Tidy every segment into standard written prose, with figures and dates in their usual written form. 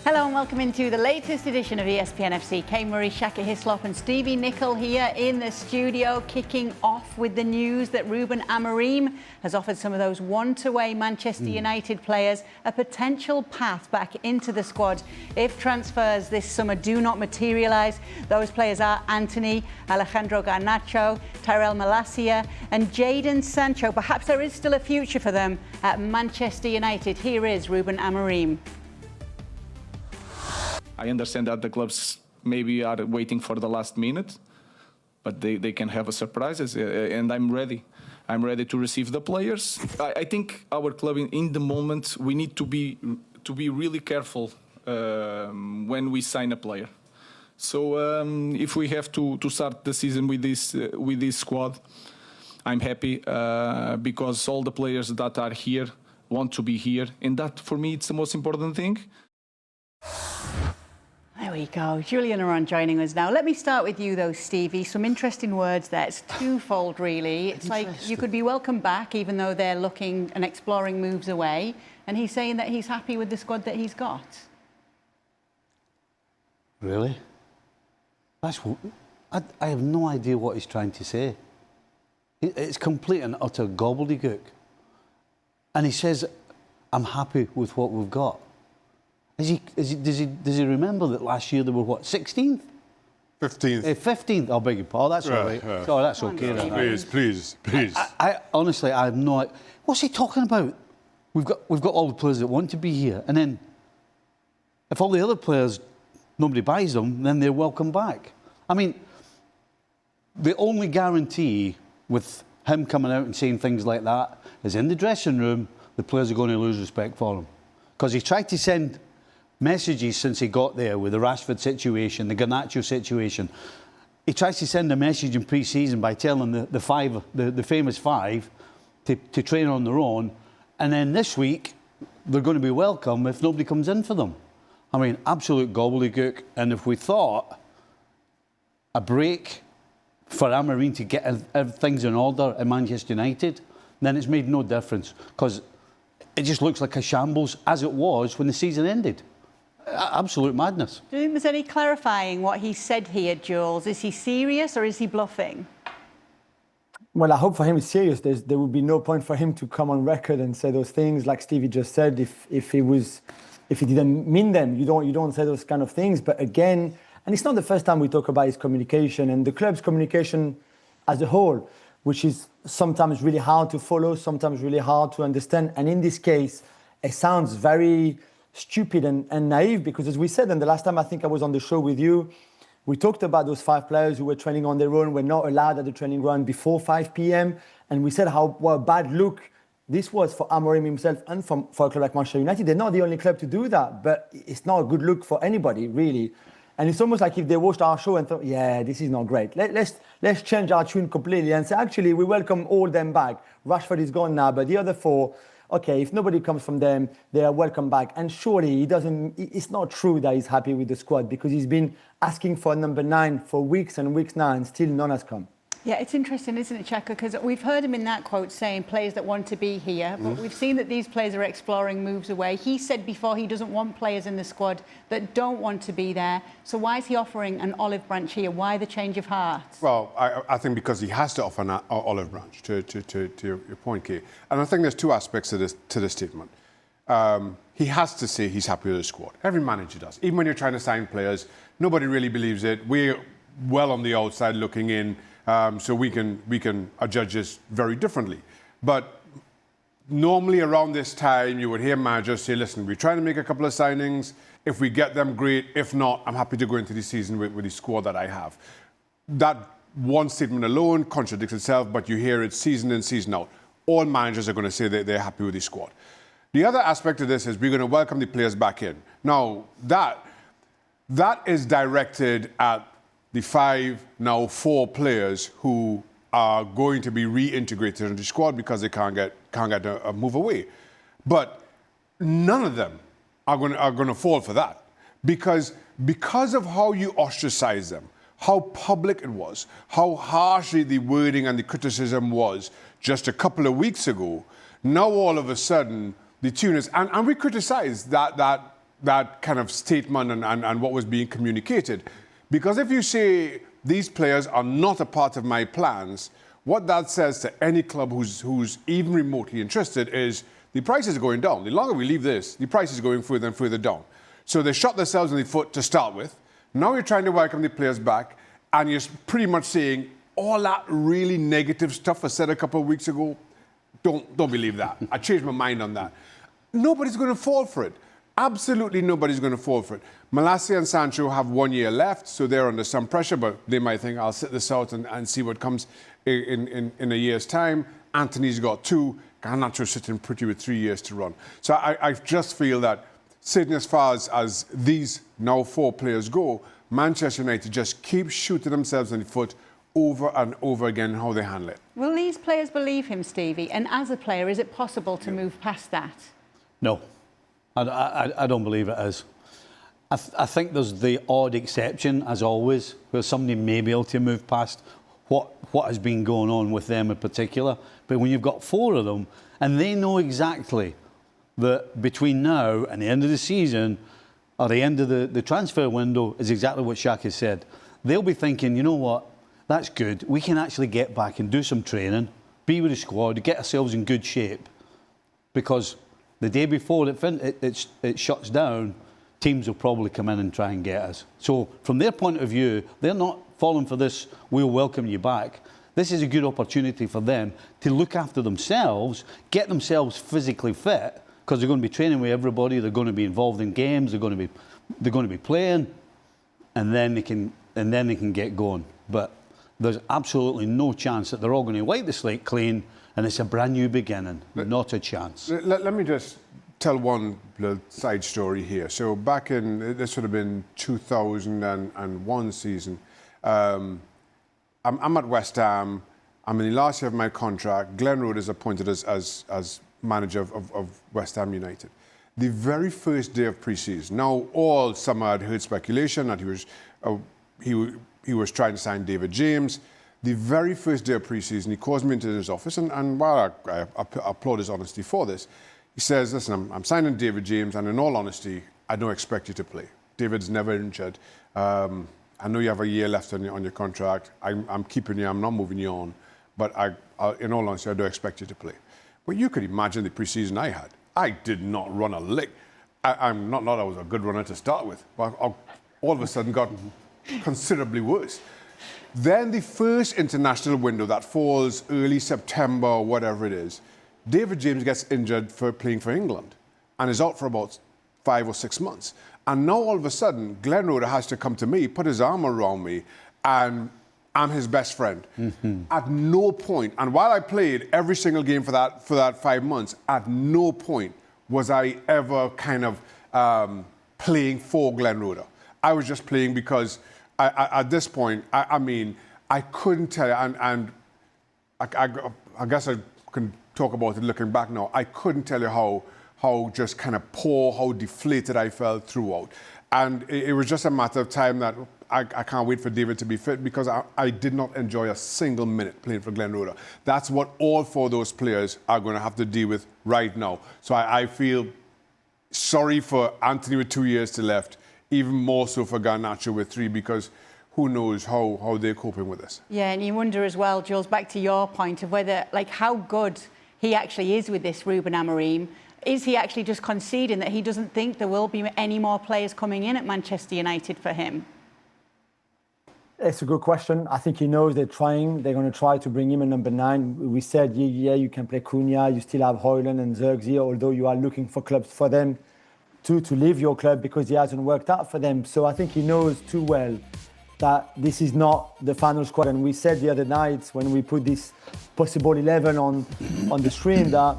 Hello and welcome into the latest edition of ESPN FC. Kane Murray, Shaka, Hislop and Stevie Nicol here in the studio, kicking off with the news that Ruben Amorim has offered some of those want-away Manchester United players a potential path back into the squad if transfers this summer do not materialise. Those players are Anthony, Alejandro Garnacho, Tyrell Malacia and Jadon Sancho. Perhaps there is still a future for them at Manchester United. Here is Ruben Amorim. I understand that the clubs maybe are waiting for the last minute, but they can have a surprises, and I'm ready. I'm ready to receive the players. I think our club in the moment we need to be really careful when we sign a player. So if we have to start the season with this squad, I'm happy because all the players that are here want to be here, and that for me it's the most important thing. There we go. Julien Laurens joining us now. Let me start with you, though, Stevie. Some interesting words there. It's twofold, really. It's like you could be welcome back, even though they're looking and exploring moves away. And he's saying that he's happy with the squad that he's got. Really? I have no idea what he's trying to say. It's complete and utter gobbledygook. And he says, I'm happy with what we've got. Does he remember that last year they were what, 16th? 15th. 15th. Oh, beg your pardon. That's all right. Yeah. Oh, that's okay. Please. I honestly, I have no idea. What's he talking about? We've got all the players that want to be here, and then if all the other players, nobody buys them, then they're welcome back. I mean, the only guarantee with him coming out and saying things like that is in the dressing room, the players are going to lose respect for him. Because he tried to send messages since he got there with the Rashford situation, the Garnacho situation. He tries to send a message in pre-season by telling the famous five to train on their own, and then this week they're going to be welcome if nobody comes in for them. I mean, absolute gobbledygook. And if we thought a break for Amorim to get things in order at Manchester United, then it's made no difference, because it just looks like a shambles, as it was when the season ended. Absolute madness. Do you think there's any clarifying what he said here, Jules? Is he serious or is he bluffing? Well, I hope for him it's serious. There would be no point for him to come on record and say those things, like Stevie just said, if he didn't mean them. You don't say those kind of things. But again, and it's not the first time we talk about his communication and the club's communication as a whole, which is sometimes really hard to follow, sometimes really hard to understand. And in this case, it sounds very stupid and naive, because as we said, and the last time I think I was on the show with you, we talked about those 5 players who were training on their own, were not allowed at the training ground before 5 p.m. And we said what a bad look this was for Amorim himself and for a club like Manchester United. They're not the only club to do that, but it's not a good look for anybody, really. And it's almost like if they watched our show and thought, yeah, this is not great. Let's change our tune completely and say, actually, we welcome all them back. Rashford is gone now, but the other 4, okay, if nobody comes from them, they are welcome back. And surely it's not true that he's happy with the squad, because he's been asking for number 9 for weeks and weeks now, and still none has come. Yeah, it's interesting, isn't it, Shaka? Because we've heard him in that quote saying players that want to be here, but we've seen that these players are exploring moves away. He said before he doesn't want players in the squad that don't want to be there. So why is he offering an olive branch here? Why the change of heart? Well, I think because he has to offer an olive branch, to your point, Kay. And I think there's 2 aspects to this statement. He has to say he's happy with the squad. Every manager does. Even when you're trying to sign players, nobody really believes it. We're well on the outside looking in. So we can judge this very differently. But normally around this time, you would hear managers say, listen, we're trying to make a couple of signings. If we get them, great. If not, I'm happy to go into the season with the squad that I have. That one statement alone contradicts itself, but you hear it season in, season out. All managers are going to say they're happy with the squad. The other aspect of this is we're going to welcome the players back in. Now, that is directed at the 4 players who are going to be reintegrated into the squad because they can't get a move away. But none of them are going to fall for that, because of how you ostracize them, how public it was, how harshly the wording and the criticism was just a couple of weeks ago. Now all of a sudden the tune is, and we criticized that that kind of statement and what was being communicated. Because if you say these players are not a part of my plans, what that says to any club who's even remotely interested is the price is going down. The longer we leave this, the price is going further and further down. So they shot themselves in the foot to start with. Now you're trying to welcome the players back, and you're pretty much saying all that really negative stuff I said a couple of weeks ago, don't believe that. I changed my mind on that. Nobody's going to fall for it. Absolutely nobody's going to fall for it. Malacia and Sancho have 1 year left, so they're under some pressure, but they might think, I'll sit this out and see what comes in a year's time. Anthony's got 2. Garnacho's sitting pretty with 3 years to run. So I just feel that, sitting as far as these now 4 players go, Manchester United just keep shooting themselves in the foot over and over again in how they handle it. Will these players believe him, Stevie? And as a player, is it possible to move past that? No, I don't believe it is. I think there's the odd exception, as always, where somebody may be able to move past what has been going on with them in particular. But when you've got 4 of them, and they know exactly that between now and the end of the season, or the end of the transfer window, is exactly what Shaka said. They'll be thinking, you know what, that's good. We can actually get back and do some training, be with the squad, get ourselves in good shape. Because the day before it shuts down, teams will probably come in and try and get us. So from their point of view, they're not falling for this, we'll welcome you back. This is a good opportunity for them to look after themselves, get themselves physically fit, because they're going to be training with everybody, they're going to be involved in games, they're going to be playing, and then they can get going. But there's absolutely no chance that they're all going to wipe the slate clean and it's a brand new beginning. Not a chance. Let me just tell one little side story here. So back in, this would have been 2001 season, I'm at West Ham. I'm in the last year of my contract. Glenn Roeder is appointed as manager of West Ham United. The very first day of pre-season. Now, all summer I'd heard speculation that he was trying to sign David James. The very first day of pre-season, he calls me into his office, and while I applaud his honesty for this, he says, listen, I'm signing David James, and in all honesty, I don't expect you to play. David's never injured. I know you have a year left on your contract. I'm keeping you, I'm not moving you on, but in all honesty, I don't expect you to play. But you could imagine the pre-season I had. I did not run a lick. I'm not I was a good runner to start with, but I all of a sudden got considerably worse. Then the first international window that falls early September or whatever it is, David James gets injured for playing for England and is out for about 5 or 6 months. And now all of a sudden, Glenn Roeder has to come to me, put his arm around me, and I'm his best friend. Mm-hmm. At no point, and while I played every single game for that 5 months, at no point was I ever kind of playing for Glenn Roeder. I was just playing because at this point, I mean, I couldn't tell you, and I guess I can talk about it looking back now. I couldn't tell you how just kind of poor, how deflated I felt throughout. And it was just a matter of time that I can't wait for David to be fit, because I did not enjoy a single minute playing for Glenn Roeder. That's what all 4 of those players are going to have to deal with right now. So I feel sorry for Anthony with 2 years to left, even more so for Garnacho with 3, because who knows how they're coping with this. Yeah, and you wonder as well, Jules, back to your point of whether, like, how good he actually is with this Ruben Amorim. Is he actually just conceding that he doesn't think there will be any more players coming in at Manchester United for him? It's a good question. I think he knows they're trying. They're going to try to bring him a number 9. We said, yeah, you can play Cunha. You still have Højlund and Zirkzee, although you are looking for clubs for them to leave your club because he hasn't worked out for them. So I think he knows too well that this is not the final squad. And we said the other night when we put this possible 11 on the stream that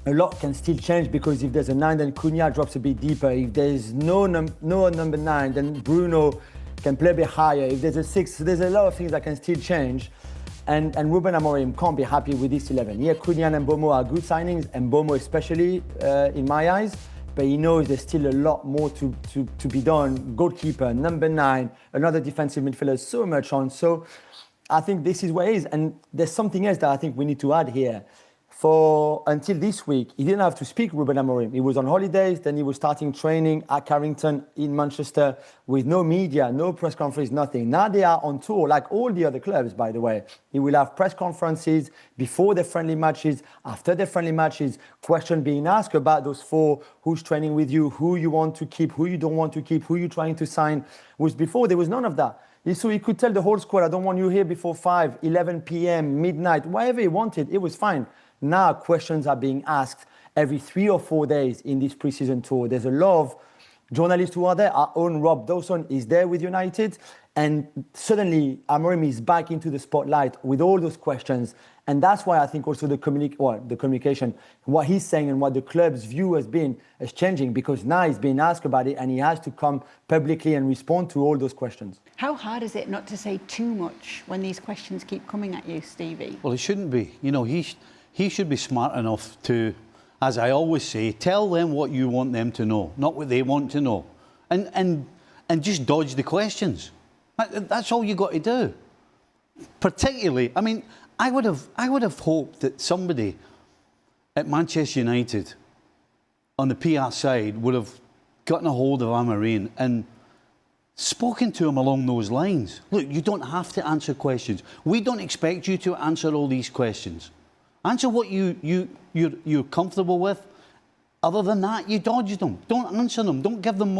a lot can still change, because if there's a 9, then Cunha drops a bit deeper. If there's no number 9, then Bruno can play a bit higher. If there's a 6, there's a lot of things that can still change. And Ruben Amorim can't be happy with this 11. Yeah, Cunha and Mbeumo are good signings, and Mbeumo especially in my eyes. But he knows there's still a lot more to be done. Goalkeeper, number 9, another defensive midfielder, so much on. So I think this is where it is. And there's something else that I think we need to add here. until this week, he didn't have to speak, Ruben Amorim. He was on holidays, then he was starting training at Carrington in Manchester with no media, no press conference, nothing. Now they are on tour, like all the other clubs, by the way. He will have press conferences before the friendly matches, after the friendly matches, questions being asked about those four, who's training with you, who you want to keep, who you don't want to keep, who you're trying to sign. Was before, there was none of that. So he could tell the whole squad, I don't want you here before 5, 11 p.m., midnight, whatever he wanted, it was fine. Now questions are being asked every 3 or 4 days in this preseason tour. There's a lot of journalists who are there. Our own Rob Dawson is there with United. And suddenly Amorim is back into the spotlight with all those questions. And that's why I think also the communication, what he's saying and what the club's view has been is changing, because now he's being asked about it and he has to come publicly and respond to all those questions. How hard is it not to say too much when these questions keep coming at you, Stevie? Well, it shouldn't be. You know, he should be smart enough to, as I always say, tell them what you want them to know, not what they want to know. And just dodge the questions. That's all you got to do. Particularly, I mean, I would have hoped that somebody at Manchester United on the PR side would have gotten a hold of Amorim and spoken to him along those lines. Look, you don't have to answer questions. We don't expect you to answer all these questions. Answer what you're comfortable with. Other than that, you dodge them. Don't answer them. Don't give them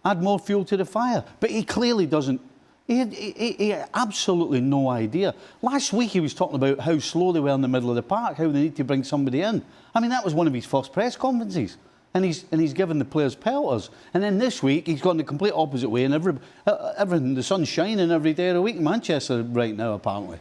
add more fuel to the fire. But he clearly doesn't. He had absolutely no idea. Last week he was talking about how slow they were in the middle of the park, how they need to bring somebody in. I mean, that was one of his first press conferences. And he's given the players pelters. And then this week he's gone the complete opposite way, and everything, the sun's shining every day of the week in Manchester right now, apparently.